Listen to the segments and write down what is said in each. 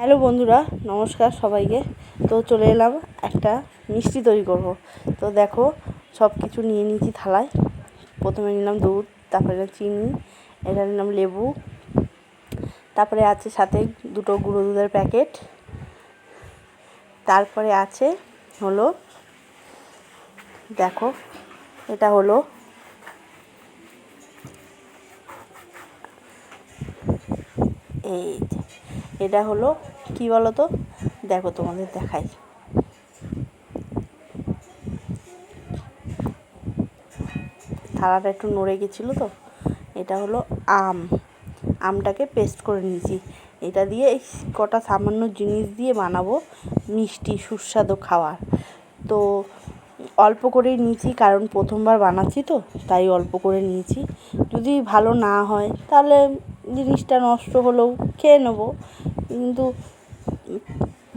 Hello বন্ধুরা, নমস্কার সবাইকে। তো চলে এলাম একটা মিষ্টি তৈরি করব। তো দেখো, সব কিছু নিয়ে নিয়েছি থালায়। প্রথমে নিলাম দুধ, তারপরে চিনি, এটা নিলাম লেবু, তারপরে আছে সাথে দুটো গুঁড়ো দুধের প্যাকেট, তারপরে আছে হলো দেখো এটা হলো এই এটা হলো কি বলো তো, দেখো তোমাদের দেখাই। থালাটা একটু নড়ে গেছিলো তো। এটা হলো আমটাকে পেস্ট করে নিয়েছি। এটা দিয়ে এই কটা সামান্য জিনিস দিয়ে বানাবো মিষ্টি সুস্বাদু খাবার। তো অল্প করেই নিয়েছি, কারণ প্রথমবার বানাচ্ছি তো, তাই অল্প করে নিয়েছি। যদি ভালো না হয় তাহলে জিনিসটা নষ্ট হলেও খেয়ে নেবো, কিন্তু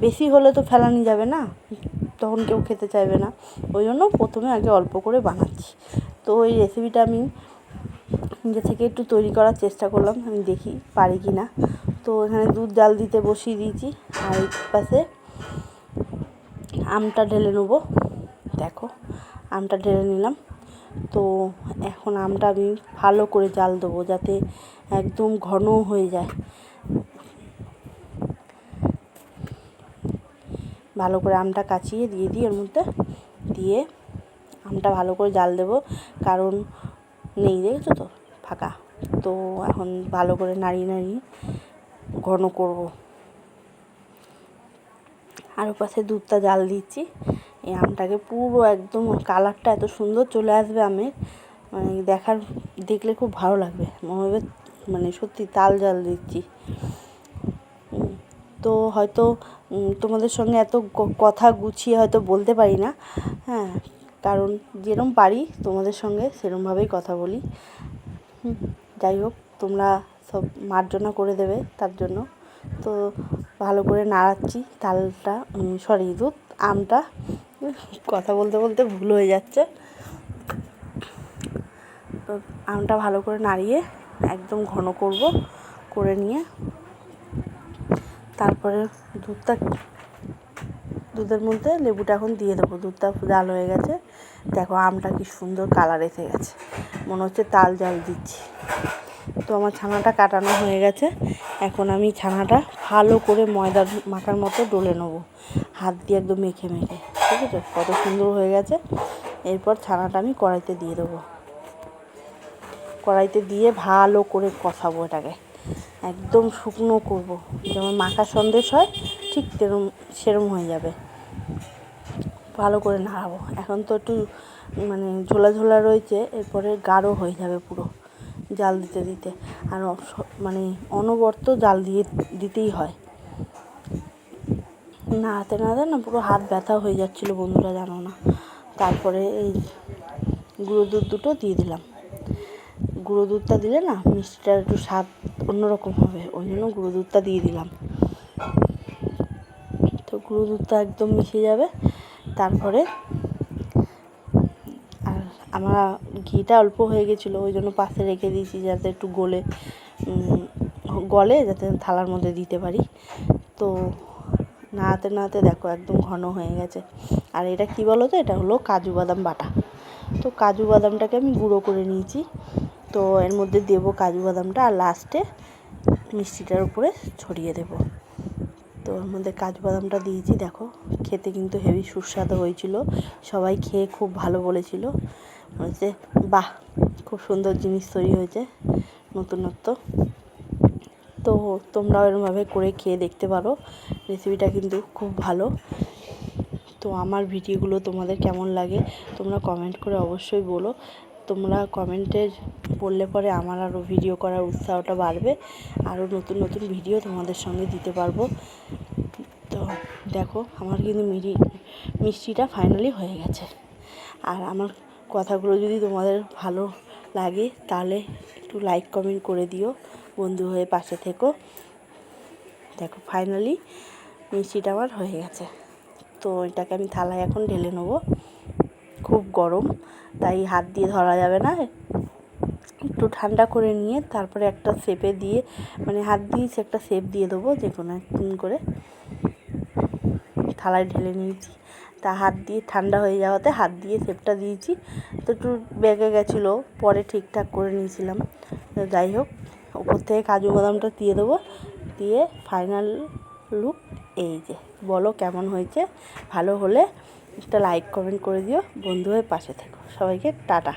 বেশি হলে তো ফেলানি যাবে না, তখন কেউ খেতে চাইবে না। ওই জন্য প্রথমে আগে অল্প করে বানাচ্ছি। তো এই রেসিপিটা আমি নিজে থেকে একটু তৈরি করার চেষ্টা করলাম, আমি দেখি পারি কি না। তো এখানে দুধ জাল দিতে বসিয়ে দিয়েছি, আর এই পাশে আমটা ঢেলে নেবো। দেখো, আমটা ঢেলে নিলাম। তো এখন আমটা আমি ভালো করে জাল দেবো, যাতে একদম ঘন হয়ে যায়। ভালো করে আমটা কাচিয়ে দিয়ে দিই এর মধ্যে, দিয়ে আমটা ভালো করে জাল দেবো, কারণ নেই, দেখেছো তো ফাঁকা। তো এখন ভালো করে নাড়িয়ে নাড়িয়ে ঘন করব। আর ওপাশে দুধটা জাল দিচ্ছি। এই আমটাকে পুরো একদম কালারটা এত সুন্দর চলে আসবে আমের, মানে দেখলে খুব ভালো লাগবে, মনে হবে মানে সত্যি তাল জাল দিচ্ছি। তো হয়তো তোমাদের সঙ্গে এত কথা গুছিয়ে হয়তো বলতে পারি না, হ্যাঁ, কারণ যেরম পারি তোমাদের সঙ্গে সেরমভাবেই কথা বলি। যাই হোক, তোমরা সব মার্জনা করে দেবে তার জন্য। তো ভালো করে নাড়াচ্ছি আমটা, কথা বলতে বলতে ভুল হয়ে যাচ্ছে। তো আমটা ভালো করে নাড়িয়ে একদম ঘন করে নিয়ে তারপরে দুধের মধ্যে লেবুটা এখন দিয়ে দেবো। দুধটা জাল হয়ে গেছে, দেখো আমটা কি সুন্দর কালার এসে গেছে, মনে হচ্ছে তাল জাল দিচ্ছি। তো আমার ছানাটা কাটানো হয়ে গেছে। এখন আমি ছানাটা ভালো করে ময়দা মাখার মতো ডলে নেবো, হাত দিয়ে একদম মেখে মেখে। ঠিক আছে, কত সুন্দর হয়ে গেছে। এরপর ছানাটা আমি কড়াইতে দিয়ে দেবো। কড়াইতে দিয়ে ভালো করে কষাবো, এটাকে একদম শুকনো করব, যেমন মাখা সন্দেশ হয় ঠিক সেরম হয়ে যাবে। ভালো করে নাড়াবো। এখন তো একটু মানে ঝোলা ঝোলা রয়েছে, এরপরে গাঢ় হয়ে যাবে পুরো জাল দিতে দিতে। আর মানে অনবরত জাল দিতেই হয়, নাড়াতে নাড়াতে না পুরো হাত ব্যথা হয়ে যাচ্ছিলো বন্ধুরা, জানো না। তারপরে এই গুঁড়ো দুধ দুটো দিয়ে দিলাম। গুঁড়ো দুধটা দিলে না মিষ্টিটার একটু স্বাদ অন্যরকম হবে, ওই জন্য গুঁড়ো দুধটা দিয়ে দিলাম। তো গুঁড়ো দুধটা একদম মিশে যাবে। তারপরে আর আমার ঘিটা অল্প হয়ে গেছিলো, ওই জন্য পাশে রেখে দিয়েছি, যাতে একটু গলে যাতে থালার মধ্যে দিতে পারি। তো নাড়াতে নাড়াতে দেখো একদম ঘন হয়ে গেছে। আর এটা কি বলো তো, এটা হলো কাজু বাদাম বাটা। তো কাজু বাদামটাকে আমি গুঁড়ো করে নিয়েছি। তো এর মধ্যে দেবো কাজু বাদামটা, আর লাস্টে মিষ্টিটার উপরে ছড়িয়ে দেবো। তো ওর মধ্যে কাজু বাদামটা দিয়েছি। দেখো, খেতে কিন্তু হেভি সুস্বাদু হয়েছিল, সবাই খেয়ে খুব ভালো বলেছিল, বলছে বাহ, খুব সুন্দর জিনিস তৈরি হয়েছে, নতুনত্ব। তো তোমরাও এরকমভাবে করে খেয়ে দেখতে পারো, রেসিপিটা কিন্তু খুব ভালো। তো আমার ভিডিওগুলো তোমাদের কেমন লাগে তোমরা কমেন্ট করে অবশ্যই বলো। তোমরা কমেন্টে বললে পরে আমার আরও ভিডিও করার উৎসাহটা বাড়বে, আরও নতুন নতুন ভিডিও তোমাদের সঙ্গে দিতে পারবো। তো দেখো, আমার কিন্তু মিষ্টিটা ফাইনালি হয়ে গেছে। আর আমার কথাগুলো যদি তোমাদের ভালো লাগে তাহলে একটু লাইক কমেন্ট করে দিও, বন্ধু হয়ে পাশে থেকো। দেখো, ফাইনালি মিষ্টিটা আমার হয়ে গেছে। তো এটাকে আমি থালায় এখন ঢেলে নেবো। খুব গরম, তাই হাত দিয়ে ধরা যাবে না, একটু ঠান্ডা করে নিয়ে তারপরে একটা শেপে দিয়ে মানে হাত দিয়ে একটা শেপ দিয়ে দেবো, যে কোনো করে থালায় ঢেলে নিয়েছি। তা হাত দিয়ে ঠান্ডা হয়ে যাওয়াতে হাত দিয়ে শেপটা দিয়েছি, তো একটু বেঁকে গেছিলো, পরে ঠিকঠাক করে নিয়েছিলাম। তো যাই হোক, উপর থেকে কাজু বাদামটা দিয়ে দেবো, দিয়ে ফাইনাল লুক এই যে। বলো কেমন হয়েছে, ভালো হলে একটা লাইক কমেন্ট করে দিও, বন্ধু হয়ে পাশে থেকো। সবাইকে টাটা।